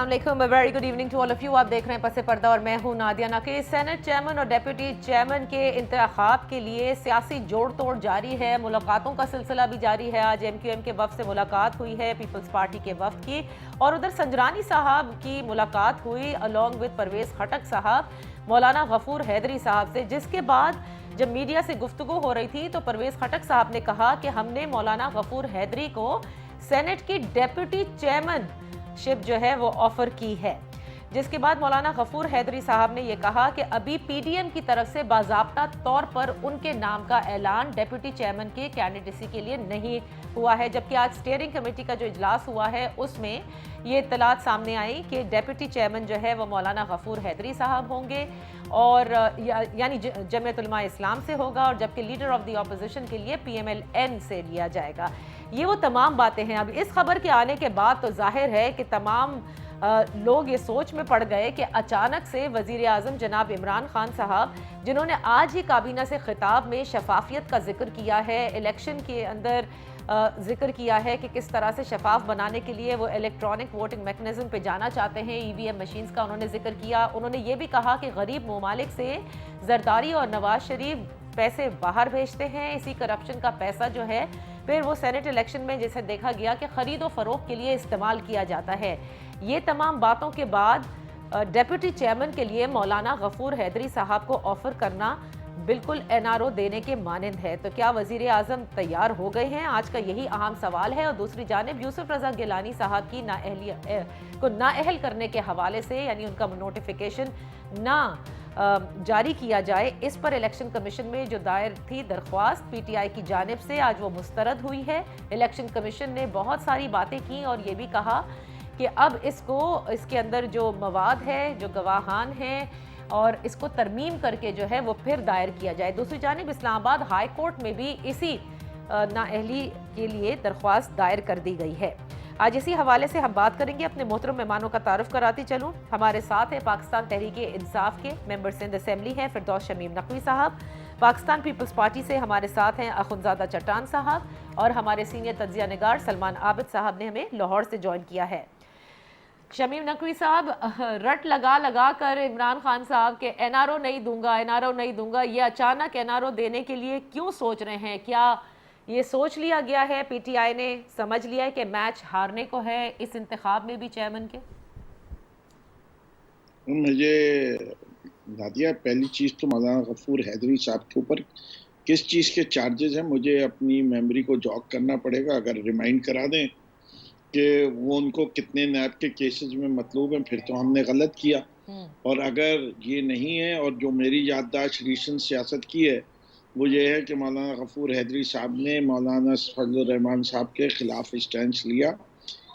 अस्सलाम वालेकुम, very good evening to all of you. आप देख रहे हैं पसे पर्दा और मैं हूं नादिया नकी। सेनेट चेयरमैन और डेप्यूटी चेयरमैन के इंतखाब के लिए सियासी जोड़ तोड़ जारी है। मुलाकातों का सिलसिला भी जारी है। आज MQM के वफ्द से मुलाकात हुई है, पीपल्स पार्टी के वफ्द की, और उधर संजरानी साहब की मुलाकात हुई अलॉन्ग विद परवेज़ खटक साहब, मौलाना गफूर हैदरी साहब से, जिसके बाद जब मीडिया से गुफ्तगू हो रही थी तो परवेज़ खटक साहब ने कहा कि हमने मौलाना गफूर हैदरी को सेनेट की डेप्यूटी चेयरमैन शिप जो है वो ऑफर की है। जिसके बाद मौलाना गफूर हैदरी साहब ने ये कहा कि अभी PDM की तरफ से बाज़ाब्ता तौर पर उनके नाम का ऐलान डेप्यूटी चेयरमैन के कैंडिडेसी के लिए नहीं हुआ है, जबकि आज स्टीयरिंग कमेटी का जो इजलास हुआ है उसमें ये इत्तलात सामने आई कि डेप्यूटी चेयरमैन जो है वो मौलाना गफूर हैदरी साहब होंगे और यानी जमीयत उलमा इस्लाम से होगा, और जबकि लीडर ऑफ द अपोजिशन के लिए PMLN से लिया जाएगा। ये वो तमाम बातें हैं। अब इस खबर के आने के बाद तो जाहिर है कि तमाम लोग ये सोच में पड़ गए कि अचानक से वज़ीर आज़म जनाब इमरान खान साहब, जिन्होंने आज ही काबीना से खिताब में शफाफियत का जिक्र किया है, इलेक्शन के अंदर जिक्र किया है कि किस तरह से शफाफ बनाने के लिए वो इलेक्ट्रॉनिक वोटिंग मैकेनिज्म पे जाना चाहते हैं, EVM मशीन्स का उन्होंने जिक्र किया। उन्होंने ये भी कहा कि गरीब ममालिक से जरदारी और नवाज शरीफ पैसे बाहर भेजते हैं, इसी करप्शन का पैसा जो है फिर वो सेनेट इलेक्शन में जैसे देखा गया कि ख़रीद व फ़रोख्त के लिए इस्तेमाल किया जाता है। ये तमाम बातों के बाद डेप्यूटी चेयरमैन के लिए मौलाना गफूर हैदरी साहब को ऑफ़र करना बिल्कुल NRO देने के मानंद है। तो क्या वज़ीर आज़म तैयार हो गए हैं? आज का यही अहम सवाल है। और दूसरी जानिब यूसुफ रज़ा गिलानी साहब की नाअहल करने के हवाले से, यानी उनका नोटिफिकेशन ना जारी किया जाए, इस पर इलेक्शन कमीशन में जो दायर थी दरख्वास्त PTI की जानिब से, आज वो मुस्तरद हुई है। इलेक्शन कमीशन ने बहुत सारी बातें की और ये भी कहा कि अब इसके अंदर जो मवाद है, जो गवाहान हैं, और इसको तरमीम करके जो है वो फिर दायर किया जाए। दूसरी जानिब इस्लामाबाद हाई कोर्ट में भी इसी नाअहली के लिए दरख्वास्त दायर कर दी गई है। आज इसी हवाले से हम बात करेंगे। अपने मोहतरम मेहमानों का तारुफ कराती चलूँ। हमारे साथ है पाकिस्तान तहरीक इंसाफ के मेंबर सिंध असेंबली हैं फिरदौस शमीम नकवी साहब, पाकिस्तान पीपल्स पार्टी से हमारे साथ हैं अखुंजादा चट्टान साहब, और हमारे सीनियर तज्जिया निगार सलमान आबिद साहब ने हमें लाहौर से ज्वाइन किया है। शमीम नकवी साहब, रट लगा कर इमरान खान साहब के NRO नहीं दूंगा, ये अचानक NRO देने के लिए क्यों सोच रहे हैं? क्या ये सोच लिया गया है, PTI ने समझ लिया है कि मैच हारने को है इस इंतखाब में भी चेयरमैन के? मुझे नादिया, पहली चीज़ तो मौलाना गफूर हैदरी साहब के ऊपर किस चीज़ के चार्जेस हैं मुझे अपनी मेमोरी को जॉग करना पड़ेगा। अगर रिमाइंड करा दें कि वो उनको कितने नैब के केसेस में मतलूब हैं, फिर तो हमने गलत किया। और अगर ये नहीं है, और जो मेरी याददाश्त रीसेंट सियासत की है वो ये है कि मौलाना गफूर हैदरी साहब ने मौलाना फजल रहमान साहब के ख़िलाफ़ स्टैंड लिया,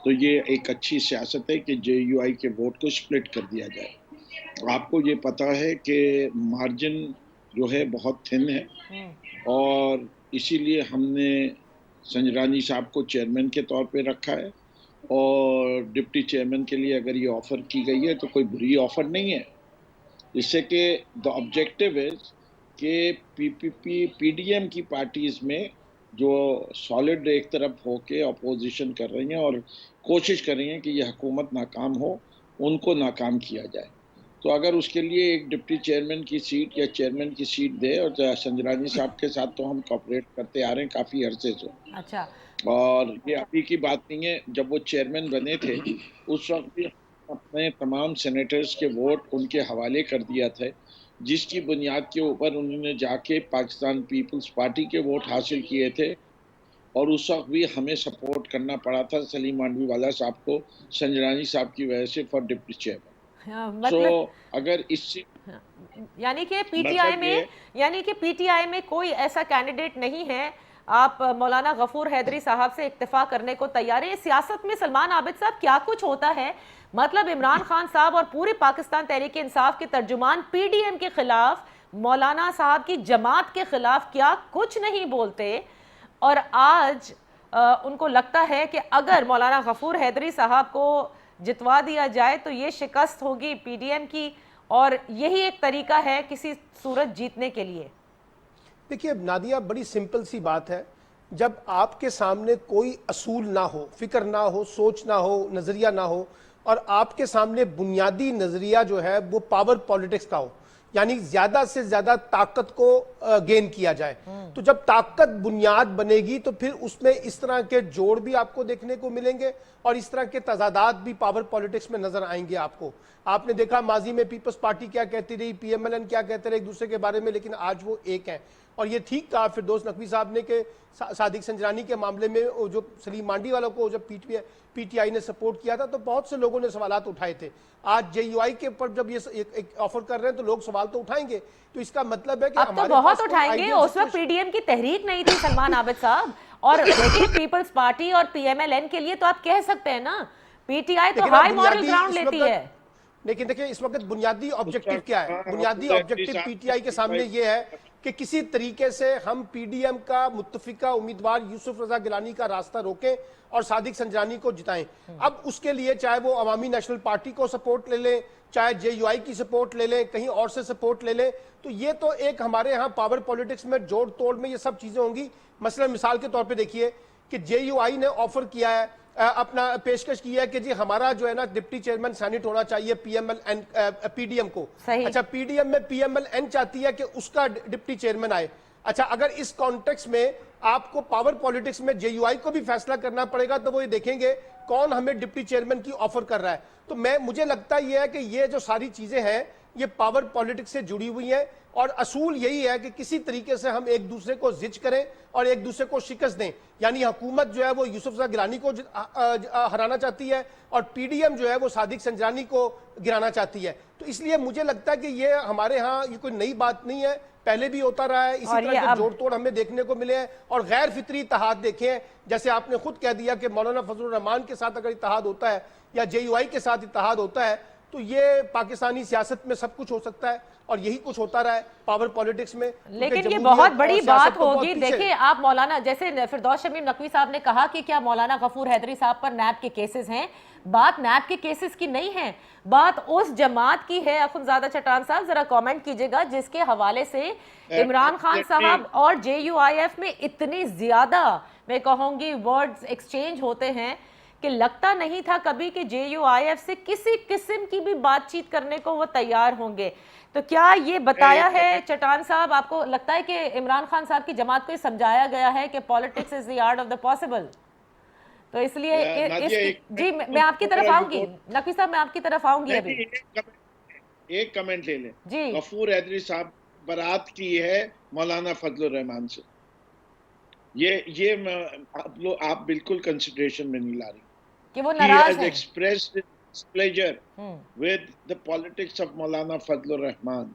तो ये एक अच्छी सियासत है कि JUI के वोट को स्प्लिट कर दिया जाए। आपको ये पता है कि मार्जिन जो है बहुत थिन है, और इसीलिए हमने संजरानी साहब को चेयरमैन के तौर पे रखा है, और डिप्टी चेयरमैन के लिए अगर ये ऑफ़र की गई है तो कोई बुरी ऑफ़र नहीं है। इससे कि द ऑब्जेक्टिव इज़ कि PPP PDM की पार्टीज़ में जो सॉलिड एक तरफ होके अपोजिशन कर रही हैं और कोशिश कर रही हैं कि ये हुकूमत नाकाम हो, उनको नाकाम किया जाए, तो अगर उसके लिए एक डिप्टी चेयरमैन की सीट या चेयरमैन की सीट दे, और संजरानी साहब के साथ तो हम कोऑपरेट करते आ रहे हैं काफ़ी अरसे से। अच्छा। और ये अभी की बात नहीं है, जब वो चेयरमैन बने थे उस वक्त भी अपने तमाम सेनेटर्स के वोट उनके हवाले कर दिया था, जिसकी बुनियाद के ऊपर उन्होंने जाके पाकिस्तान पीपल्स पार्टी के वोट हासिल किए थे, और उस वक्त भी हमें सपोर्ट करना पड़ा था सलीम मांडवीवाला साहब को संजरानी साहब की वजह से फॉर डिप्टी चेयरमैन। मतलब अगर इससे यानी कि PTI में कोई ऐसा कैंडिडेट नहीं है, आप मौलाना गफूर हैदरी साहब से इक्तफा करने को तैयार है। सियासत में सलमान आबिद साहब क्या कुछ होता है, मतलब इमरान खान साहब और पूरी पाकिस्तान तहरीक इंसाफ के तर्जुमान PDM के खिलाफ, मौलाना साहब की जमात के खिलाफ क्या कुछ नहीं बोलते, और आज उनको लगता है कि अगर मौलाना गफूर हैदरी साहब को जितवा दिया जाए तो ये शिकस्त होगी PDM की, और यही एक तरीका है किसी सूरत जीतने के लिए। देखिए नादिया, बड़ी सिंपल सी बात है, जब आपके सामने कोई असूल ना हो, फिक्र ना हो, सोच ना हो, नज़रिया ना हो, اور آپ کے سامنے بنیادی نظریہ جو ہے وہ پاور پالیٹکس کا ہو، یعنی زیادہ سے زیادہ طاقت کو گین کیا جائے، تو جب طاقت بنیاد بنے گی تو پھر اس میں اس طرح کے جوڑ بھی آپ کو دیکھنے کو ملیں گے اور اس طرح کے تضادات بھی پاور پالیٹکس میں نظر آئیں گے آپ کو. آپ نے دیکھا ماضی میں پیپلز پارٹی کیا کہتی رہی، پی ایم ایل این کیا کہتے رہے ایک دوسرے کے بارے میں، لیکن آج وہ ایک ہیں. اور یہ ٹھیک کہا فردوس نقوی صاحب نے کہ صادق سنجرانی کے معاملے میں جو سلیم مانڈی والوں کو جب پی ٹی آئی نے سپورٹ کیا تھا تو بہت سے لوگوں نے سوالات اٹھائے تھے. آج جے یو آئی کے اوپر جب یہ ایک آفر کر رہے ہیں تو لوگ سوال تو اٹھائیں گے. تو اس کا مطلب ہے کہ اب تو بہت اٹھائیں گے. اس وقت پی ڈی ایم کی تحریک نہیں تھی سلمان عابد صاحب، اور دیکھیے پیپلز پارٹی اور پی ایم ایل این کے لیے تو آپ کہہ سکتے ہیں نا پی ٹی آئی تو ہائی مورل گراؤنڈ لیتی ہے. لیکن دیکھیں اس وقت بنیادی آبجیکٹو کیا ہے؟ بنیادی آبجیکٹو پی ٹی آئی کے سامنے یہ ہے کہ کسی طریقے سے ہم پی ڈی ایم کا متفقہ امیدوار یوسف رضا گیلانی کا راستہ روکیں اور صادق سنجرانی کو جتائیں. اب اس کے لیے چاہے وہ عوامی نیشنل پارٹی کو سپورٹ لے لیں، چاہے جے یو آئی کی سپورٹ لے لیں، کہیں اور سے سپورٹ لے لیں، تو یہ تو ایک ہمارے ہاں پاور پولیٹکس میں جوڑ توڑ میں یہ سب چیزیں ہوں گی. مثلا مثال کے طور پہ دیکھیے کہ جے یو آئی نے آفر کیا ہے، اپنا پیشکش کی ہے کہ جی ہمارا جو ہے نا ڈپٹی چیئرمین سینٹ ہونا چاہیے پی ڈی ایم کو. اچھا پی ڈی ایم میں پی ایم ایل این چاہتی ہے کہ اس کا ڈپٹی چیئرمین آئے. اچھا اگر اس کانٹیکس میں آپ کو پاور پالیٹکس میں جے یو آئی کو بھی فیصلہ کرنا پڑے گا تو وہ یہ دیکھیں گے کون ہمیں ڈپٹی چیئرمین کی آفر کر رہا ہے. تو مجھے لگتا یہ ہے کہ یہ جو ساری چیزیں ہیں یہ پاور پالیٹکس سے جڑی ہوئی ہیں، اور اصول یہی ہے کہ کسی طریقے سے ہم ایک دوسرے کو زج کریں اور ایک دوسرے کو شکست دیں. یعنی حکومت جو ہے وہ یوسف رضا گیلانی کو ہرانا چاہتی ہے اور پی ڈی ایم جو ہے وہ صادق سنجرانی کو گرانا چاہتی ہے. تو اس لیے مجھے لگتا ہے کہ یہ ہمارے ہاں یہ کوئی نئی بات نہیں ہے، پہلے بھی ہوتا رہا ہے. اسی طرح کے جوڑ توڑ ہمیں دیکھنے کو ملے ہیں اور غیر فطری اتحاد دیکھے ہیں. جیسے آپ نے خود کہہ دیا کہ مولانا فضل الرحمان کے ساتھ اگر اتحاد ہوتا ہے یا جے یو آئی کے ساتھ اتحاد ہوتا ہے تو یہ پاکستانی سیاست میں سب کچھ ہو سکتا ہے، اور یہی کچھ ہوتا رہا ہے پاور پالیٹکس میں. لیکن یہ بہت بڑی بات ہوگی. دیکھیں آپ مولانا جیسے فردوس شمیم نقوی صاحب نے کہا کہ کیا مولانا غفور حیدری صاحب پر نیب کے کیسز ہیں، بات نیب کے کیسز کی نہیں ہے، بات اس جماعت کی ہے. اخنزادہ چٹان صاحب ذرا کامنٹ کیجئے گا جس کے حوالے سے عمران خان صاحب اور جے یو آئی ایف میں اتنی زیادہ میں کہوں گی ورڈز ایکسچینج ہوتے ہیں کہ لگتا نہیں تھا کبھی کہ جے یو آئی ایف سے کسی قسم کی بھی بات چیت کرنے کو وہ تیار ہوں گے. تو کیا یہ بتایا ہے چٹان صاحب، آپ کو لگتا ہے کہ عمران خان صاحب کی جماعت کو یہ سمجھایا گیا ہے کہ politics is the art of the possible? تو اس لیے جی میں آپ کی طرف آؤں گی نقوی صاحب، میں آپ کی طرف آؤں گی. ابھی ایک کمنٹ لے لیں. جی غفور حیدری صاحب برات کی ہے مولانا فضل الرحمان سے، یہ آپ بالکل کنسیڈریشن میں نہیں لا رہی کہ وہ ناراض ہیں. expressed his pleasure with the politics of Maulana Fazlur Rahman.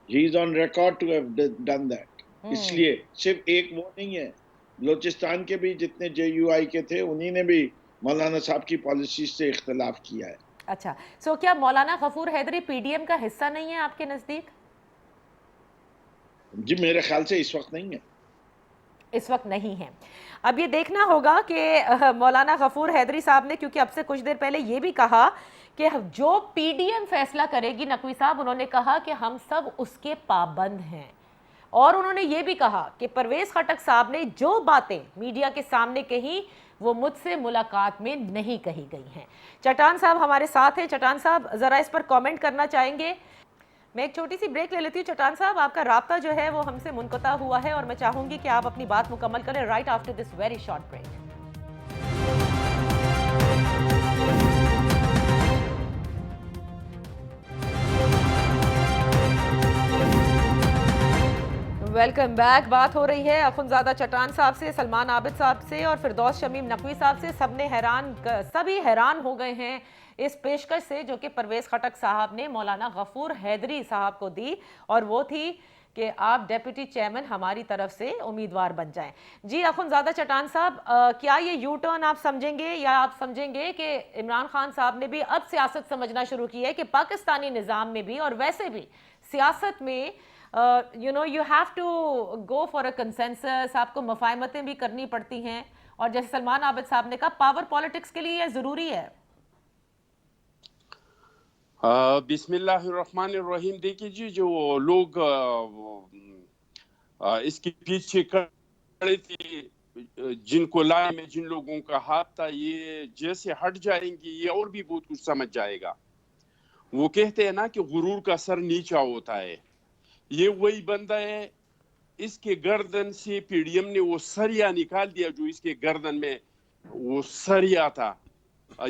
He is on record to have done that. اس لیے صرف ایک وہ نہیں ہے، بلوچستان کے بھی جتنے جے یو آئی کے تھے انہی نے بھی مولانا صاحب کی پالیسیز سے اختلاف کیا ہے. اچھا سو کیا مولانا غفور حیدری پی ڈی ایم کا حصہ نہیں ہے آپ کے نزدیک؟ جی میرے خیال سے اس وقت نہیں ہے، اس وقت نہیں ہے. اب یہ دیکھنا ہوگا کہ مولانا غفور حیدری صاحب نے کیونکہ اب سے کچھ دیر پہلے یہ بھی کہا کہ جو پی ڈی ایم فیصلہ کرے گی، نقوی صاحب انہوں نے کہا کہ ہم سب اس کے پابند ہیں، اور انہوں نے یہ بھی کہا کہ پرویز خٹک صاحب نے جو باتیں میڈیا کے سامنے کہیں وہ مجھ سے ملاقات میں نہیں کہی گئی ہیں. چٹان صاحب ہمارے ساتھ ہیں. چٹان صاحب ذرا اس پر کامنٹ کرنا چاہیں گے؟ میں ایک چھوٹی سی بریک لے لیتی ہوں. چٹان صاحب آپ کا رابطہ جو ہے وہ ہم سے منقطع ہوا ہے اور میں چاہوں گی کہ آپ اپنی بات مکمل کریں right after this very short break. Welcome back. بات ہو رہی ہے اخنزادہ چٹان صاحب سے، سلمان عابد صاحب سے اور فردوس شمیم نقوی صاحب سے. سبھی حیران ہو گئے ہیں اس پیشکش سے جو کہ پرویز خٹک صاحب نے مولانا غفور حیدری صاحب کو دی، اور وہ تھی کہ آپ ڈیپٹی چیئرمین ہماری طرف سے امیدوار بن جائیں. جی اخنزادہ چٹان صاحب، کیا یہ یو ٹرن آپ سمجھیں گے یا آپ سمجھیں گے کہ عمران خان صاحب نے بھی اب سیاست سمجھنا شروع کی ہے کہ پاکستانی نظام میں بھی اور ویسے بھی سیاست میں you have to go for a consensus، آپ کو مفاہمتیں بھی کرنی پڑتی ہیں، اور جیسے سلمان عابد صاحب نے کہا پاور پالیٹکس کے لیے یہ ضروری ہے؟ بسم اللہ الرحمن الرحیم. دیکھیے جی جو لوگ اس کے پیچھے کھڑے تھے जिनको लाने में जिन लोगों का हाथ था, ये जैसे हट जाएंगे ये और भी बहुत कुछ समझ जाएगा। वो कहते हैं ना कि गुरूर का सर नीचा होता है, ये वही बंदा है। इसके गर्दन से पीडीएम ने वो सरिया निकाल दिया जो इसके गर्दन में वो सरिया था।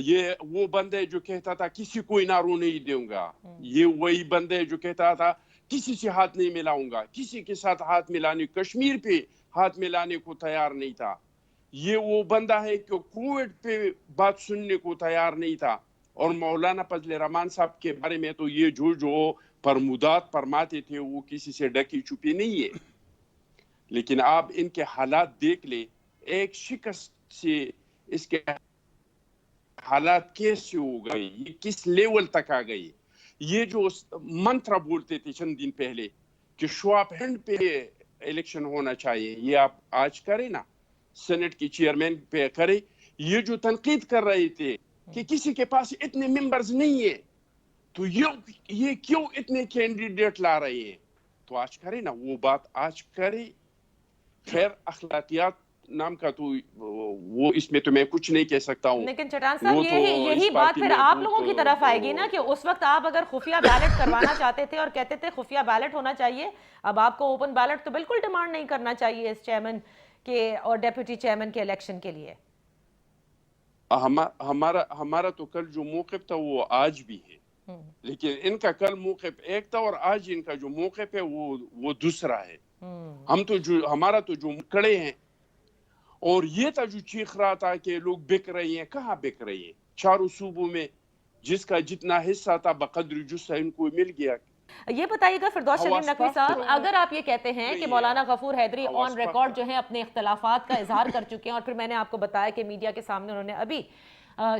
ये वो बंदा है जो कहता था किसी को इनारू नहीं दूंगा, ये वही बंदा है जो कहता था किसी से हाथ नहीं मिलाऊंगा, किसी के साथ हाथ मिलाने, कश्मीर पे हाथ मिलाने को तैयार नहीं था। ये वो बंदा है कि कोविड पे बात सुनने को तैयार नहीं था। और मौलाना फजल रहमान साहब के बारे में तो ये जो फरमुदात फरमाते थे वो किसी से ढकी छुपी नहीं है। लेकिन आप इनके हालात देख ले, एक शिकस्त से इसके हालात कैसे हो गए, ये किस लेवल तक आ गई। ये जो मंत्र बोलते थे चंद दिन पहले कि श्वाप हैंड पे इलेक्शन होना चाहिए, ये आप आज करें ना, सेनेट की चेयरमैन पे करें। ये जो तनकीद कर रहे थे कि किसी के पास इतने मेंबर्स नहीं है तो ये क्यों इतने कैंडिडेट ला रहे हैं, तो आज करें ना, वो बात आज करें। खैर अखलाकियात नाम का तो वो इसमें तो मैं कुछ नहीं कह सकता हूँ। लेकिन चट्टान साहब यही बात फिर आप लोगों की तरफ आएगी ना कि उस वक्त आप अगर खुफिया बैलेट करवाना चाहते थे और कहते थे खुफिया बैलेट होना चाहिए, अब आपको ओपन बैलेट तो बिल्कुल डिमांड नहीं करना चाहिए इस चेयरमैन के और डेप्यूटी चेयरमैन के इलेक्शन के लिए। हमारा तो कल जो मौक़िफ़ था वो आज भी है, लेकिन इनका कल मौक़िफ़ एक था और आज इनका जो मौक़िफ़ है वो दूसरा है। हम तो हमारा तो जो कड़े हैं, और ये था जो चीख रहा था कि लोग बिक रहे हैं, कहाँ बिक रहे हैं? चारों सूबों में जिसका जितना हिस्सा था बकद्र जुस्सा इनको मिल गया। ये बताइएगा फिरदौस शमीम नकवी साहब, अगर आप ये कहते हैं कि मौलाना गफूर हैदरी ऑन रिकॉर्ड जो है अपने इख्तलाफात का इजहार कर चुके हैं, और फिर मैंने आपको बताया कि मीडिया के सामने उन्होंने अभी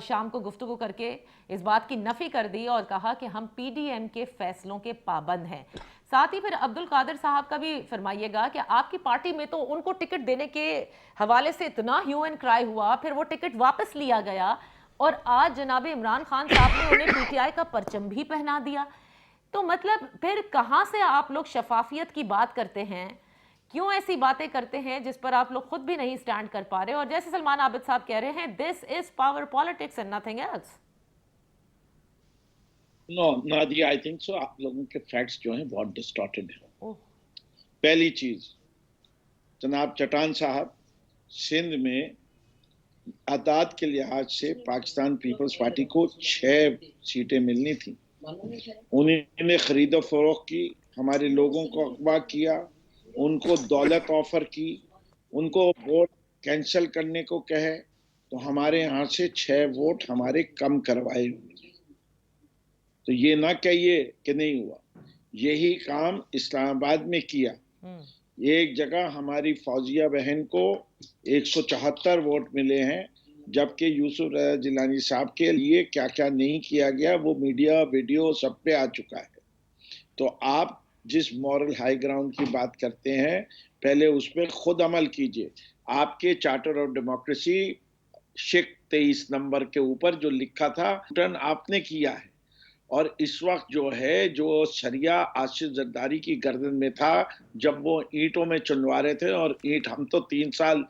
शाम को गुफ्तगू करके इस बात की नफी कर दी और कहा कि हम पीडीएम के फैसलों के पाबंद हैं, साथ ही फिर अब्दुल कादिर साहब का भी फरमाइएगा कि आपकी पार्टी में तो उनको टिकट देने के हवाले से इतना ह्यू एंड क्राई हुआ, फिर वो टिकट वापस लिया गया और आज जनाब इमरान खान साहब ने उन्हें पीटीआई का परचम भी पहना दिया। तो मतलब फिर कहाँ से आप लोग शफाफियत की बात करते हैं, क्यों ऐसी बातें करते हैं जिस पर आप लोग खुद भी नहीं स्टैंड कर पा रहे? और जैसे सलमान आबिद साहब कह रहे हैं, this is power politics and nothing else. No Nadia, I think so आप लोगों के फैक्ट्स जो हैं बहुत डिस्टॉर्टेड हैं। पहली चीज, जनाब चट्टान साहब, सिंध में आदाद के लिहाज से पाकिस्तान पीपल्स पार्टी को 6 सीटें मिलनी थी। उन्होंने खरीदो फरोख्त की, हमारे लोगों को अगवा किया, उनको दौलत ऑफर की, उनको वोट कैंसिल करने को कहे, तो हमारे यहाँ से 6 वोट हमारे कम करवाए। तो ये ना कहिए कि नहीं हुआ, यही काम इस्लामाबाद में किया। एक जगह हमारी फौजिया बहन को 174 वोट मिले हैं, जबकि यूसुफ रजा जिलानी साहब के लिए क्या क्या नहीं किया गया वो मीडिया वीडियो सब पे आ चुका है। तो आप जिस मॉरल हाई ग्राउंड की बात करते हैं, पहले उस पर खुद अमल कीजिए। आपके चार्टर ऑफ डेमोक्रेसी शिक 23 नंबर के ऊपर जो लिखा था टर्न आपने किया है, और इस वक्त जो है जो शरिया आसिफ जरदारी की गर्दन में था जब वो ईंटों में चुनवा रहे थे, और ईंट हम तो 3 साल,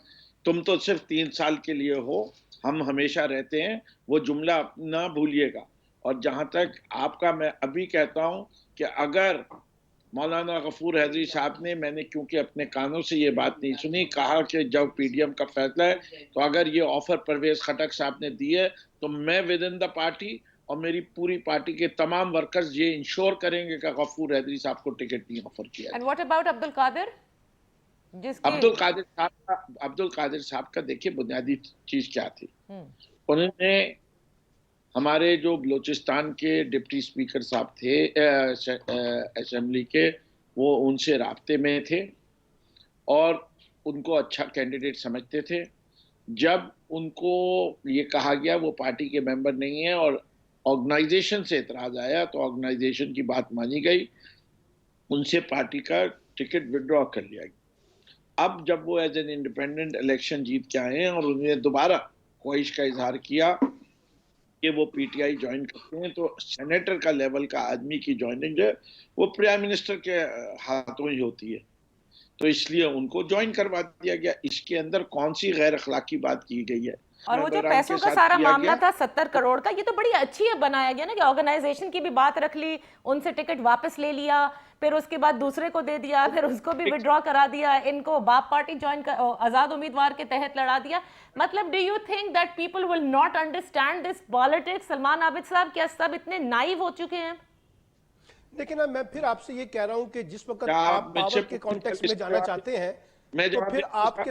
तुम तो सिर्फ 3 साल के लिए हो, हम हमेशा रहते हैं, वो जुमला ना भूलिएगा। और जहां तक आपका, मैं अभी कहता हूं कि अगर मौलाना गफूर हैदरी साहब ने, मैंने क्योंकि अपने कानों से ये बात नहीं सुनी, कहा कि जब पीडीएम का फैसला है, तो अगर ये ऑफर परवेज खटक साहब ने दी है तो मैं विद इन द पार्टी और मेरी पूरी पार्टी के तमाम वर्कर्स ये इंश्योर करेंगे कि गफूर हैदरी साहब को टिकट नहीं ऑफर किया। And what about Abdul Qadir? Abdul Qadir साहब का देखिए बुनियादी चीज क्या थी। उन्होंने हमारे जो बलूचिस्तान के डिप्टी स्पीकर साहब थे असेंबली के, वो उनसे राब्ते में थे और उनको अच्छा कैंडिडेट समझते थे। जब उनको ये कहा गया वो पार्टी के मेंबर नहीं है और ऑर्गेनाइजेशन से इतराज आया, तो ऑर्गेनाइजेशन की बात मानी गई, उनसे पार्टी का टिकट विड्रॉ कर लिया गया। अब जब वो एज एन इंडिपेंडेंट इलेक्शन जीत के आए हैं और उन्होंने दोबारा ख्वाहिश का इजहार किया कि वो पीटीआई ज्वाइन करते हैं, तो सेनेटर का लेवल का आदमी की ज्वाइनिंग है वो प्राइम मिनिस्टर के हाथों ही होती है। تو اس لیے ان کو جوائن کروا دیا گیا. اس کے اندر کون سی غیر اخلاقی بات کی گئی ہے؟ اور وہ جو پیسوں کا سارا معاملہ تھا 70 کروڑ کا، یہ تو بڑی اچھی ہے بنایا گیا نا کہ آرگنائزیشن کی بھی بات رکھ لی، ان سے ٹکٹ واپس لے لیا، پھر اس کے بعد دوسرے کو دے دیا، پھر اس کو بھی وڈرا کرا دیا، ان کو باپ پارٹی جوائن آزاد امیدوار کے تحت لڑا دیا. مطلب do you think that people will not understand this politics? Salman Abid sahab کیا سب اتنے نائیو ہو چکے ہیں؟ دیکھیں نا، میں پھر آپ سے یہ کہہ رہا ہوں کہ جس وقت آپ پاور کے کانٹیکس میں جانا چاہتے ہیں تو پھر آپ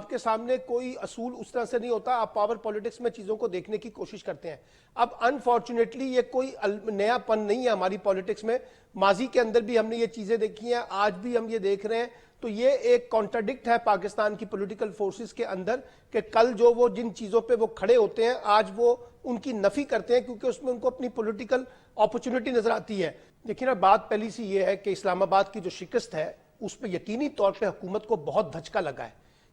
کے سامنے کوئی اصول اس طرح سے نہیں ہوتا. آپ پاور پولیٹکس میں چیزوں کو دیکھنے کی کوشش کرتے ہیں. اب انفارچونیٹلی یہ کوئی نیا پن نہیں ہے ہماری پولیٹکس میں. ماضی کے اندر بھی ہم نے یہ چیزیں دیکھی ہیں، آج بھی ہم یہ دیکھ رہے ہیں. تو یہ ایک کانٹراڈکٹ ہے پاکستان کی پولیٹیکل فورسز کے اندر کہ کل جو وہ جن چیزوں پہ وہ کھڑے ہوتے ہیں آج وہ ان کی نفی کرتے ہیں کیونکہ اس میں ان کو اپنی پولیٹیکل اپرچونٹی نظر آتی ہے. لیکن اب بات پہلی سی یہ ہے کہ اسلام آباد کی جو شکست ہے اس پہ یقینی طور پہ حکومت کو بہت دھچکا لگا ہے،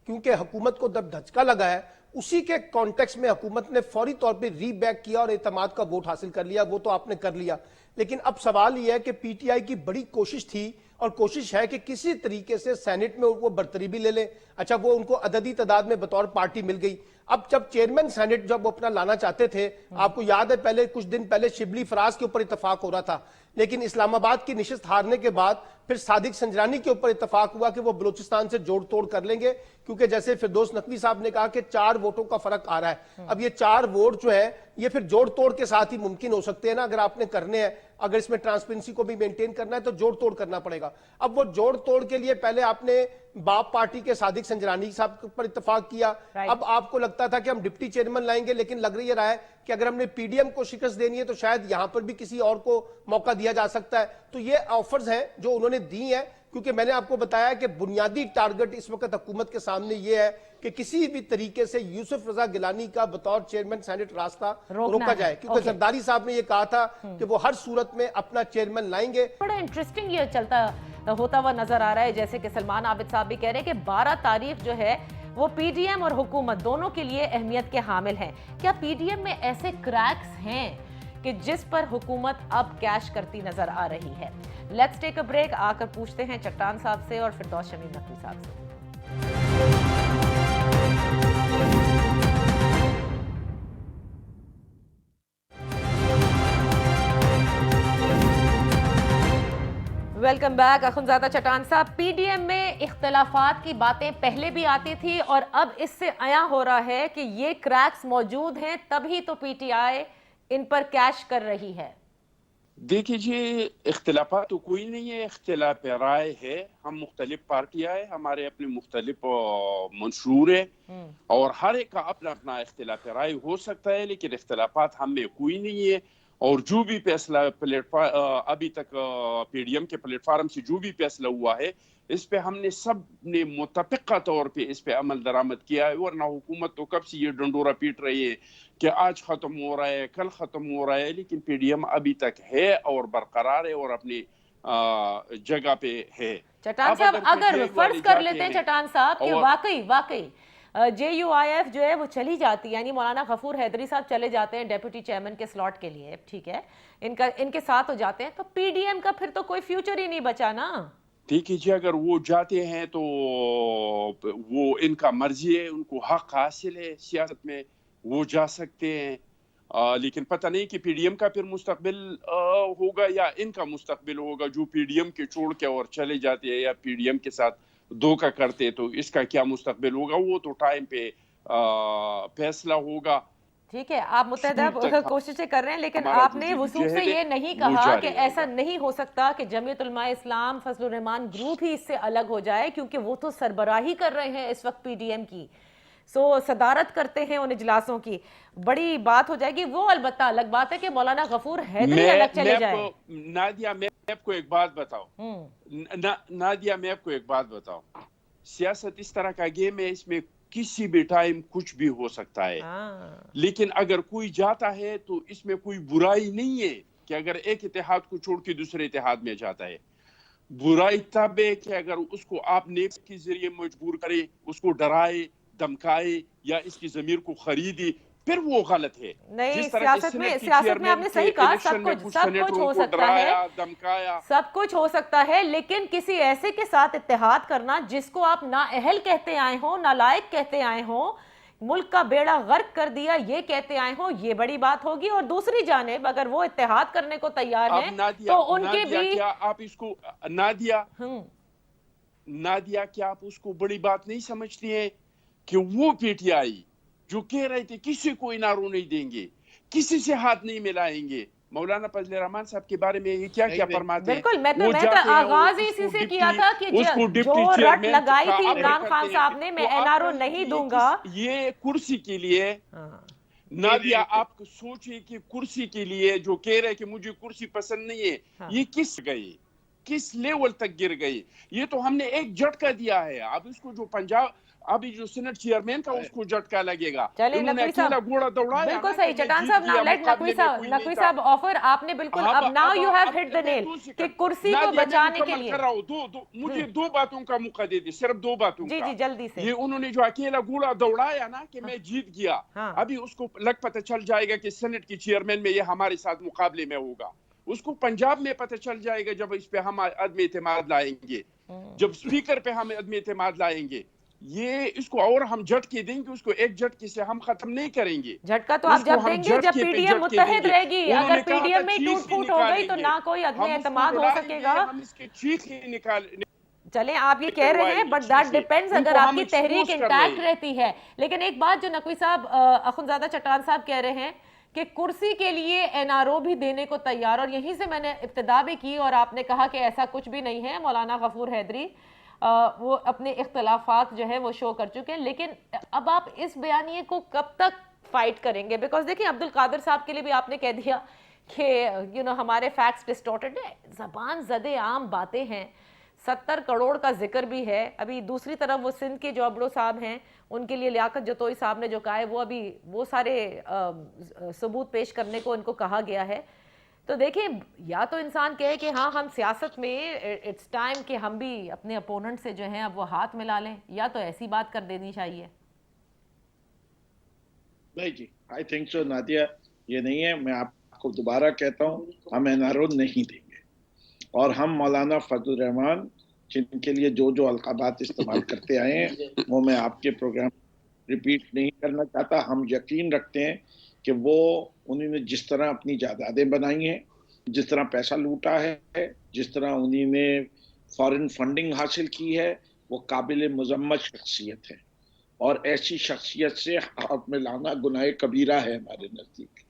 کیونکہ حکومت کو جب دھچکا لگا ہے اسی کے کانٹیکس میں حکومت نے فوری طور پہ ری بیک کیا اور اعتماد کا ووٹ حاصل کر لیا. وہ تو آپ نے کر لیا، لیکن اب سوال یہ ہے کہ پی ٹی آئی کی بڑی کوشش تھی اور کوشش ہے کہ کسی طریقے سے سینٹ میں وہ برتری بھی لے لیں. اچھا، وہ ان کو عددی تعداد میں بطور پارٹی مل گئی. اب جب چیئرمین سینٹ جب وہ اپنا لانا چاہتے تھے، آپ کو یاد ہے پہلے کچھ دن پہلے شبلی فراز کے اوپر اتفاق ہو رہا تھا، لیکن اسلام آباد کی نشست ہارنے کے بعد پھر صادق سنجرانی کے اوپر اتفاق ہوا کہ وہ بلوچستان سے جوڑ توڑ کر لیں گے، کیونکہ جیسے فردوس نقوی صاحب نے کہا کہ 4 ووٹوں کا فرق آ رہا ہے. اب یہ 4 ووٹ جو ہیں یہ پھر جوڑ توڑ کے ساتھ ہی ممکن ہو سکتے ہیں نا. اگر آپ نے کرنے ہیں، اگر اس میں ٹرانسپیرنسی کو بھی مینٹین کرنا ہے تو جوڑ توڑ کرنا پڑے گا. اب وہ جوڑ توڑ کے لیے پہلے آپ نے باپ پارٹی کے صادق سنجرانی صاحب پر اتفاق کیا. اب آپ کو لگتا تھا کہ ہم ڈپٹی چیئرمین لائیں گے، لیکن لگ رہا ہے کہ اگر ہم نے پی ڈی ایم کو شکست دینی ہے تو شاید یہاں پر بھی کسی اور کو موقع دیا جا سکتا ہے. تو یہ آفرز ہیں جو انہوں نے دی ہیں، کیونکہ میں نے آپ کو بتایا کہ بنیادی ٹارگٹ اس وقت حکومت کے سامنے یہ ہے کہ کسی بھی طریقے سے یوسف رضا گیلانی کا بطور چیئرمین سینٹ راستہ روکا جائے، کیونکہ زرداری صاحب نے یہ کہا تھا کہ وہ ہر صورت میں اپنا چیئرمین لائیں گے. بڑا انٹرسٹنگ یہ چلتا ہوتا ہوا نظر آ رہا ہے، جیسے کہ سلمان عابد صاحب بھی کہہ رہے ہیں کہ 12 تاریخ جو ہے وہ پی ڈی ایم اور حکومت دونوں کے لیے اہمیت کے حامل ہیں. کیا پی ڈی ایم میں ایسے کریکس ہیں کہ جس پر حکومت اب کیش کرتی نظر آ رہی ہے؟ لیٹس ٹیک اے بریک، آ کر پوچھتے ہیں چٹان صاحب سے اور فردوس شمیم نقوی صاحب سے. Welcome back. اخنزادہ چٹان صاحب، پی ڈی ایم میں اختلافات کی باتیں پہلے بھی آتی تھی اور اب اس سے عیاں ہو رہا ہے کہ یہ کریکس موجود ہیں، تبھی تو P T I in per cash کر رہی ہے. دیکھیے جی، اختلافات تو کوئی نہیں ہے، اختلاف رائے ہے. ہم مختلف پارٹیاں ہیں، ہمارے اپنے مختلف منشور ہیں اور ہر ایک کا اپنا اپنا اختلاف رائے ہو سکتا ہے، لیکن اختلافات ہم میں کوئی نہیں ہے. اور جو بھی فیصلہ ابھی تک پی ڈی ایم کے پلیٹ فارم سے جو بھی فیصلہ ہوا ہے، اس پہ ہم نے سب نے متفقہ طور پہ اس پہ عمل درآمد کیا ہے. ورنہ حکومت تو کب سے یہ ڈنڈورا پیٹ رہی ہے کہ آج ختم ہو رہا ہے، کل ختم ہو رہا ہے، لیکن پی ڈی ایم ابھی تک ہے اور برقرار ہے اور اپنی جگہ پہ ہے. چٹان صاحب، اگر فرض کر لیتے ہیں چٹان صاحب کہ واقعی جے یو آئی ایف جو ہے وہ چلی جاتی، یعنی مولانا غفور حیدری صاحب چلے جاتے ہیں ڈیپوٹی چیئرمین کے سلاٹ کے لیے، ٹھیک ہے، ان کے ساتھ ہو جاتے ہیں، تو پی ڈی ایم کا پھر تو کوئی فیوچر ہی نہیں بچا نا. ٹھیک ہے جی، اگر وہ جاتے ہیں تو وہ ان کا مرضی ہے، ان کو حق حاصل ہے سیاست میں، وہ جا سکتے ہیں. لیکن پتہ نہیں کہ پی ڈی ایم کا پھر مستقبل ہوگا یا ان کا مستقبل ہوگا. جو پی ڈی ایم کے چھوڑ کے اور چلے جاتے ہیں یا پی ڈی ایم کے ساتھ دھوکہ کرتے، تو اس کا کیا مستقبل ہوگا وہ تو ٹائم پہ فیصلہ ہوگا. ٹھیک ہے، آپ متحدہ کوششیں کر رہے ہیں، لیکن آپ نے وثوق سے یہ نہیں کہا کہ ایسا نہیں ہو سکتا کہ جمعیت علماء اسلام فضل الرحمان گروپ ہی اس سے الگ ہو جائے، کیونکہ وہ تو سربراہی کر رہے ہیں اس وقت پی ڈی ایم کی، صدارت کرتے ہیں ان اجلاسوں کی. بڑی بات ہو جائے گی وہ. البتہ الگ بات ہے کہ مولانا غفور حیدری الگ چلے جائے. نادیہ، میں آپ کو ایک بات بتاؤں، سیاست اس طرح کا گیم ہے، اس میں کسی بھی ٹائم کچھ بھی ہو سکتا ہے. لیکن اگر کوئی جاتا ہے تو اس میں کوئی برائی نہیں ہے کہ اگر ایک اتحاد کو چھوڑ کے دوسرے اتحاد میں جاتا ہے. برائی تب ہے کہ اگر اس کو آپ نیب کے ذریعے مجبور کرے، اس کو ڈرائے دھمکائے یا اس کی ضمیر کو خریدی، फिर वो गलत है। नहीं, जिस तरह के सियासत में सेनेट की सियासत में चेयरमैन आपने के सही कहा, इलेक्शन सब में कुछ कुछ सब कुछ सेनेटरों हो को सकता है, डराया, धमकाया। सब कुछ हो सकता है, लेकिन किसी ऐसे के साथ इत्तेहाद करना जिसको आप नाअहल कहते आए हो, नालायक कहते आए हो, मुल्क का बेड़ा गर्क कर दिया ये कहते आए हो, ये बड़ी बात होगी। और दूसरी जानिब अगर वो इत्तेहाद करने को तैयार अब हैं नादिया, तो उनके नादिया भी क्या आप इसको, नादिया हम्म नादिया क्या आप उसको बड़ी बात नहीं समझती हैं कि वो पीटीआई जो कह रहे थे किसी को इनारो नहीं देंगे, किसी से हाथ नहीं मिलाएंगे, मौलाना फजल रहमान साहब के बारे में ये क्या क्या नहीं, फरमाते हैं? बिल्कुल, मैं तो वो जाते हैं और आगाज ही इसी से किया था कि उसको जो डिप्टी रट चेयरमैन लगाई का थी ऑफर इमरान करते खान हैं। साहब ने, तो मैं आप एनआरओ कहें नहीं कि दूंगा। ये कुर्सी के लिए, हाँ, नादिया आप सोचिए कि कुर्सी के लिए जो कह रहे कि मुझे कुर्सी पसंद नहीं है, हाँ। ये किस गए, किस लेवल तक गिर गए? ये तो हमने एक झटका दिया है। अब इसको जो पंजाब, अभी जो सेनेट चेयरमैन का उसको झटका लगेगा। चलिए इन्होंने नकवी साहब, अकेला घोड़ा दौड़ाया बिल्कुल ना सही कि मैं चटान जीत साहब, गया, लेट मुकाबले में कोई नहीं नकवी था। साहब ऑफर आपने बिल्कुल, अब now you have hit the nail कि कुर्सी को नादिया, मैं बचाने के मुकम्मल लिए। कर रहा हूँ, मुझे दो बातों का मौका दे दी, सिर्फ दो बातों जी का। जी, जल्दी से। ये उन्होंने जो अकेला घोड़ा दौड़ाया ना कि मैं जीत गया, हाँ। अभी उसको लग पता चल जाएगा कि सेनेट की चेयरमैन में ये हमारे साथ मुकाबले में होगा। उसको पंजाब में पता चल जाएगा जब इस पे हम अदम एतमाद लाएंगे, जब स्पीकर पे हम अदम एतमाद लाएंगे। ये इसको और हम झटके देंगे, उसको एक झटके से हम खत्म नहीं करेंगे। झटका तो आप उसको जब हम देंगे जब झटके पे पीडीएम झटके मुत्तहिद देंगे। रहेगी। अगर उन्होंने कहा था पीडीएम में चीख टूट ही फूट हो गई तो निकालेंगे, ना कोई अदम हम उसको एतमाद हो लड़ाएंगे, सकेगा। हम इसके चीख ही निकाल चलें, आप ये कह रहे हैं, बट दैट डिपेंड्स अगर उनको हम आपकी तहरीक expose कर रहे इंटैक्ट हैं। रहती है। लेकिन एक बात जो नकवी साहब, अखुनजादा चट्टान साहब कह रहे हैं कि कुर्सी के लिए एनआरओ भी देने को तैयार, और यहीं से मैंने इब्तिदा भी की और आपने कहा कि ऐसा कुछ भी नहीं है। मौलाना गफूर हैदरी वो अपने इख्तलाफात जो है वो शो कर चुके हैं, लेकिन अब आप इस बयानिए को कब तक फाइट करेंगे? बिकॉज देखिए, अब्दुल कादिर साहब के लिए भी आपने कह दिया कि हमारे फैक्ट्स डिस्टॉर्टेड है, जबान ज़दे आम बातें हैं, 70 करोड़ का जिक्र भी है। अभी दूसरी तरफ वो सिंध के जो अबड़ो साहब हैं, उनके लिए लियाकत जतोई साहब ने जो कहा है, वो अभी वो सारे सबूत पेश करने को इनको कहा गया है। तो देखिए, या तो इंसान कहे कि हाँ हम सियासत में इट्स टाइम कि हम भी अपने अपोनेंट से जो है अब वो हाथ मिला लें, या तो ऐसी बात कर देनी चाहिए। नहीं जी, आई थिंक सो नादिया, ये नहीं है। मैं आपको दोबारा कहता हूँ, हम एनआरओ नहीं देंगे, और हम मौलाना फजल रहमान जिनके लिए जो जो अलकाबात इस्तेमाल करते आए हैं वो मैं आपके प्रोग्राम रिपीट नहीं करना चाहता। हम यकीन रखते हैं कि वो, उन्होंने जिस तरह अपनी जायदादें बनाई हैं, जिस तरह पैसा लूटा है, जिस तरह उन्होंने फॉरेन फंडिंग हासिल की है, वो काबिल मुजम्मत शख्सियत है, और ऐसी शख्सियत से हाथ में लाना गुनाह कबीरा है हमारे नजदीक।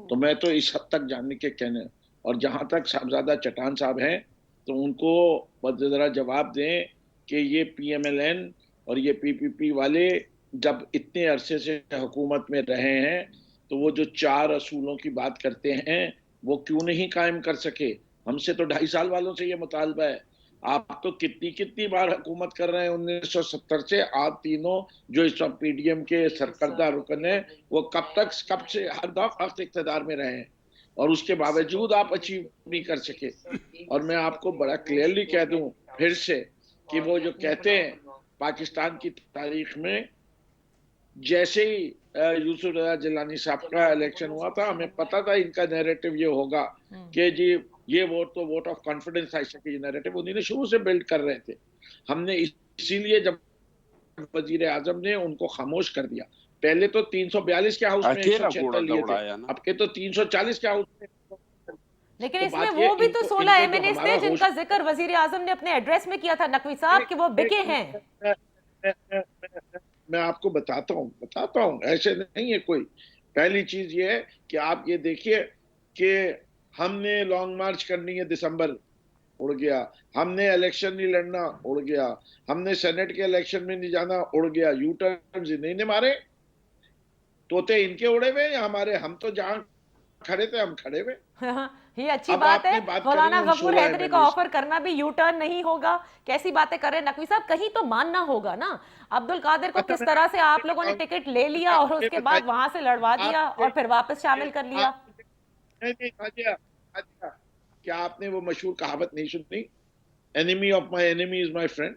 तो मैं तो इस हद तक जानने के कहने, और जहां तक साहबजादा चट्टान साहब हैं तो उनको बस जरा जवाब दें कि ये पीएमएलएन और ये पीपीपी वाले जब इतने अरसे से हुकूमत में रहे हैं तो वो जो 4 असूलों की बात करते हैं वो क्यों नहीं कायम कर सके? हमसे तो 2.5 साल वालों से ये मुतालबा है। आप तो कितनी कितनी बार हुकूमत कर रहे हैं 1970 से। आप तीनों जो इस वक्त पीडीएम के सरकर्दा रुकन है, वो कब से हर वक्त इक़्तिदार में रहे हैं, और उसके बावजूद आप अचीव नहीं कर सके। और मैं आपको बड़ा क्लियरली कह दूं फिर से कि वो जो कहते हैं पाकिस्तान की तारीख में, जैसे ही यूसुफ रजा जिलानी साहब का इलेक्शन हुआ था, हमें पता था इनका नैरेटिव ये होगा कि जी ये वोट तो वोट ऑफ कॉन्फिडेंस था। ये नैरेटिव उन्होंने शुरू से बिल्ड कर रहे थे। हमने इसीलिए जब वजीर आजम ने उनको खामोश कर दिया, पहले तो 342 के हाउस में 176 लिए थे, अब के तो 340 के हाउस में। लेकिन इसमें वो भी तो 16 एमएनएस थे जिनका जिक्र वजीर आजम ने अपने एड्रेस में किया था नकवी साहब कि वो बिके हैं। मैं आपको बताता हूँ, ऐसे नहीं है कोई। पहली चीज ये है कि आप ये देखिए कि हमने लॉन्ग मार्च करनी है दिसंबर, उड़ गया। हमने इलेक्शन नहीं लड़ना, उड़ गया। हमने सेनेट के इलेक्शन में नहीं जाना, उड़ गया। यू टर्न नहीं मारे, तोते इनके उड़े हुए या हमारे? हम तो जहां खड़े थे हम खड़े हुए। ये अच्छी बात है। मौलाना गफूर हैदरी का ऑफर करना भी यू टर्न नहीं होगा। कैसी बातें कर रहे हैं नकवी साहब, कहीं तो मानना होगा ना। अब्दुल कादिर को किस तरह से आप लोगों ने टिकट ले लिया और उसके बाद वहां से लड़वा दिया और फिर वापस शामिल कर लिया। क्या आपने वो मशहूर कहावत नहीं सुनी, enemy of my enemy is my friend?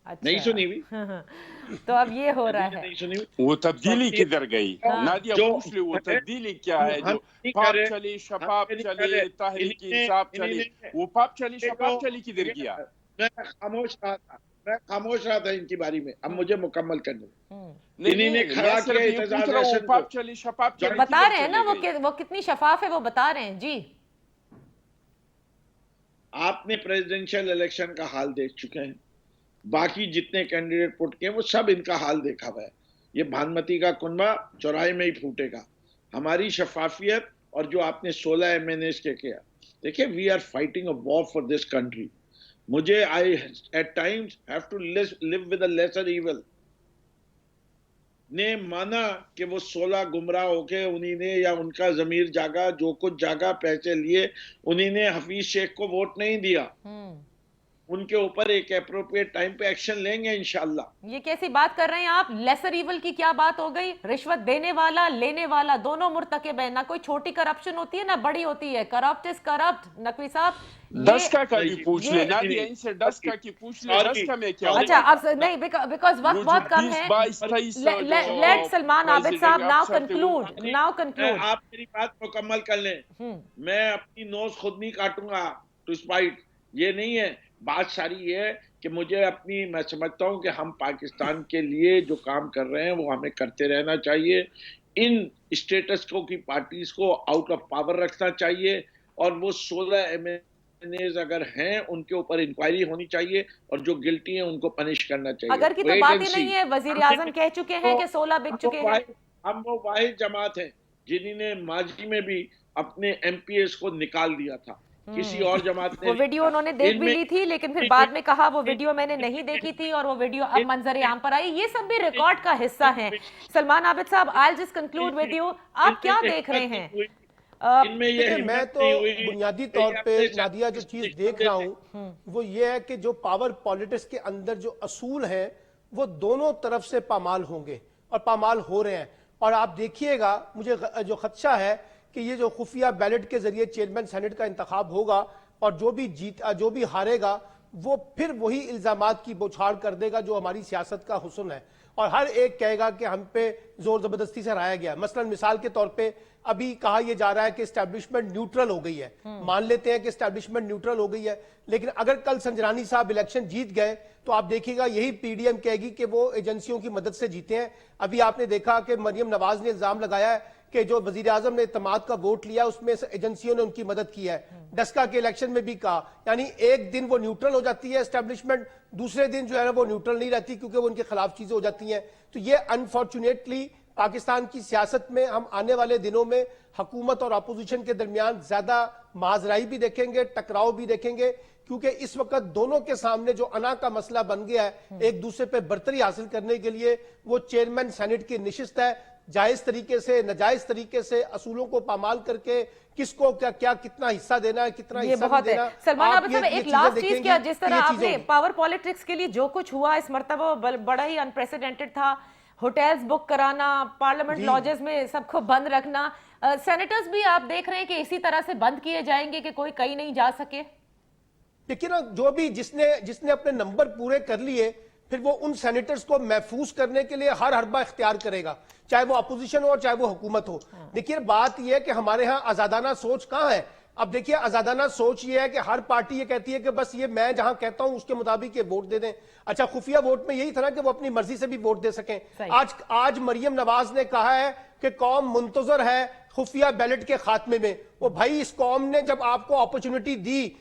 नहीं सुनी भी? तो अब ये हो रहा है। नहीं सुनी वो तब्दीली किधर गई? हाँ। नादिया जो पूछ ले वो तब्दीली क्या है? हम जो नहीं पाप कर रहे, चली, हम शफाफ नहीं कर चली, रहे। तहरीक इन्हीं ने- इंसाफ इन्हीं चली, ने- वो पाप चली, देखो, शफाफ चली किधर गया? मैं खामोश रहा था इनकी बारी में, अब मुझे मुकम्मल करने दो। नहीं इन्हीं ने नहीं, खड़ा मैं सिर्फ किया ये पूछ एहतजाज रहा हूँ, हसन वो पाप को। चली, शफाफ चली बता किधर रहे हैं ना चली गई? वो कितनी शफाफ है, वो बता रहे हैं जी। आपने प्रेसिडेंशियल इलेक्शन का हाल देख चुके हैं, बाकी जितने कैंडिडेट पुट किए वो सब इनका हाल देखा हुआ है। ये भानुमती का कुनबा चौराहे में ही फूटेगा। हमारी शफाफियत और जो आपने 16 MNAs के किया, देखिए we are fighting a war for this country. मुझे I at times have to live with a lesser evil. ने माना कि वो 16 गुमराह होके उन्हीं ने, या उनका जमीर जागा, जो कुछ जागा, पैसे लिए, उन्हीं ने हफीज शेख को वोट नहीं दिया। उनके ऊपर एक एप्रोप्रिएट टाइम पे एक्शन लेंगे इंशाल्लाह। ये कैसी बात कर रहे हैं आप? लेसर इवल की क्या बात हो गई? रिश्वत देने वाला लेने वाला दोनों मुर्तकिब है। ना कोई छोटी करप्शन होती है ना बड़ी होती है। Corrupt is corrupt. नकवी साहब, डस्का का भी पूछ ले ये- नादिया, इनसे डस्का की पूछ ले, डस्का में क्या अच्छा हुआ? अब नहीं, बिकॉज वक्त बहुत कम है। 22-23 लेट सलमान आबिद साहब नाउ कंक्लूड, आप मेरी बात मुकम्मल कर लें। मैं अपनी नोज खुद नहीं काटूंगा टू स्पाइट, ये नहीं है बात। सारी ये है कि मुझे अपनी, मैं समझता हूं कि हम पाकिस्तान के लिए जो काम कर रहे हैं वो हमें करते रहना चाहिए। इन स्टेटस को की पार्टीज को आउट ऑफ पावर रखना चाहिए, और वो 16 MNAs अगर हैं उनके ऊपर इंक्वायरी होनी चाहिए, और जो गिल्टी हैं उनको पनिश करना चाहिए। अगर की तो Wait बात and ही see। नहीं है। वजीर आजम कह चुके हैं कि 16 बिक चुके हैं। हम वो वाहिद जमात हैं जिन्होंने माजी में भी अपने MPs को निकाल दिया था। किसी और जमात ने वो वीडियो उन्होंने देख भी ली थी, लेकिन फिर बाद में कहा वो वीडियो मैंने नहीं देखी थी, और वो वीडियो अब मंजर आम पर आई। ये सब भी रिकॉर्ड का हिस्सा है। सलमान आबिद साहब, I just conclude with you, आप क्या देख रहे हैं? इनमें ये देखिए, मैं हिम्मत तो नहीं हुई। बुनियादी तौर पे नादिया जो चीज देख रहा हूं वो ये है कि जो पावर पॉलिटिक्स के अंदर जो असूल हैं वो दोनों तरफ से पामाल होंगे और पामाल हो रहे हैं। और आप देखिएगा, मुझे जो खदशा है कि ये जो खुफिया बैलेट के जरिए चेयरमैन सेनेट का इंतखाब होगा, और जो भी हारेगा वो फिर वही इल्जामात की बौछार कर देगा जो हमारी सियासत का हुस्न है, और हर एक कहेगा कि हम पे जोर जबरदस्ती से हराया गया। मसलन मिसाल के तौर पे अभी कहा यह जा रहा है कि एस्टैब्लिशमेंट न्यूट्रल हो गई है। मान लेते हैं कि एस्टैब्लिशमेंट न्यूट्रल हो गई है, लेकिन अगर कल संजरानी साहब इलेक्शन जीत गए तो आप देखिएगा यही PDM कहेगी कि वो एजेंसियों की मदद से जीते हैं। अभी आपने देखा कि मरियम नवाज ने इल्जाम लगाया है कि जो वजीर आजम ने इत्तेमाद का वोट लिया उसमें एजेंसियों ने उनकी मदद की है। डस्का के इलेक्शन में भी कहा, यानी एक दिन वो न्यूट्रल हो जाती है एस्टैब्लिशमेंट, दूसरे दिन जो है ना वो न्यूट्रल नहीं रहती क्योंकि वो उनके खिलाफ चीजें हो जाती हैं। तो ये अनफॉर्चुनेटली पाकिस्तान की सियासत में हम आने वाले दिनों में हुकूमत और अपोजिशन के दरमियान ज्यादा माजराई भी देखेंगे, टकराव भी देखेंगे, क्योंकि इस वक्त दोनों के सामने जो अना का मसला बन गया है एक दूसरे पे बर्तरी हासिल करने के लिए, वो चेयरमैन सेनेट की निशिस्त है। जायज तरीके से, नाजायज तरीके से असूलों को पामाल करके किसको क्या क्या कितना हिस्सा देना है, कितना हिस्सा नहीं देना। सलमान आबिद साहब, एक लास्ट चीज क्या, जिस तरह आपने पावर पॉलिटिक्स के लिए जो कुछ हुआ इस मर्तबा बड़ा ही अनप्रेसिडेंटेड था। होटल्स बुक कराना, पार्लियामेंट लॉजेस में सबको बंद रखना, सेनेटर्स भी आप देख रहे हैं कि इसी तरह से बंद किए जाएंगे कि कोई कहीं नहीं जा सके। देखिए ना, जो भी जिसने अपने नंबर पूरे कर लिए, फिर वो उन सेनेटर्स को महफूज करने के लिए हर हरबा इख्तियार करेगा, चाहे वो अपोजिशन हो चाहे वो हुकूमत हो। देखिए बात यह है कि हमारे यहाँ आजादाना सोच कहाँ है। अब देखिए आजादाना सोच ये है कि हर पार्टी ये कहती है कि बस ये मैं जहां कहता हूं उसके मुताबिक ये वोट दे दें। अच्छा, खुफिया वोट में यही था ना कि वो अपनी मर्जी से भी वोट दे सकें। आज मरियम नवाज ने कहा है कि कौम मुंतजर है खुफिया बैलेट के खात्मे में। वो भाई, इस कौम ने जब आपको अपॉर्चुनिटी दी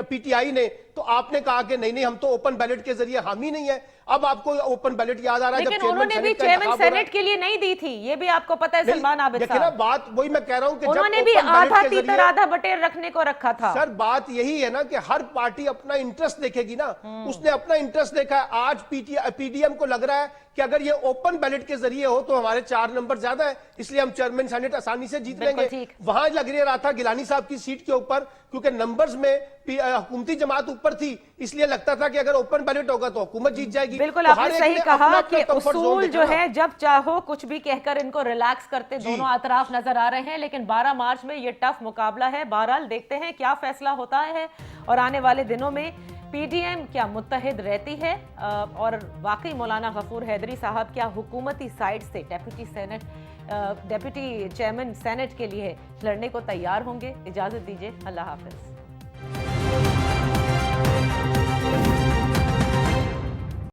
PTI ने, तो आपने कहा कि नहीं हम तो ओपन बैलेट के जरिए हामी नहीं है। अब आपको ओपन बैलेट याद आ रहा है, लेकिन उन्होंने भी चेयरमैन सेनेट के लिए नहीं दी थी, ये भी आपको पता है सलमान आबिद साहब। देखिए ना, बात वही मैं कह रहा हूं कि उन्होंने भी आधा तीतर आधा बटेर रखने को रखा था। सर बात यही है ना कि हर पार्टी अपना इंटरेस्ट देखेगी ना। उसने अपना इंटरेस्ट देखा है। आज PDM को लग रहा है कि अगर ये ओपन बैलेट के जरिए हो तो हमारे 4 नंबर ज्यादा है, इसलिए हम चेयरमैन सेनेट आसानी से जीत लेंगे। वहां लग रहा था गिलानी साहब की सीट के ऊपर, क्योंकि नंबर्स में हुकूमती जमात ऊपर थी, इसलिए लगता था कि अगर ओपन बैलेट होगा तो हुकूमत जीत जाएगी। बिल्कुल, आपने सही कहा कि उसूल जो है जब चाहो कुछ भी कहकर इनको रिलैक्स करते दोनों अतराफ नजर आ रहे हैं, लेकिन 12 मार्च में ये टफ मुकाबला है। बहरहाल देखते हैं क्या फैसला होता है, और आने वाले दिनों में पी डी एम क्या मुत्तहिद रहती है और वाकई मौलाना गफूर हैदरी साहब क्या हुकूमती साइड से डेप्यूटी चेयरमैन सेनेट के लिए लड़ने को तैयार होंगे? इजाज़त दीजिए, अल्लाह हाफ़िज़।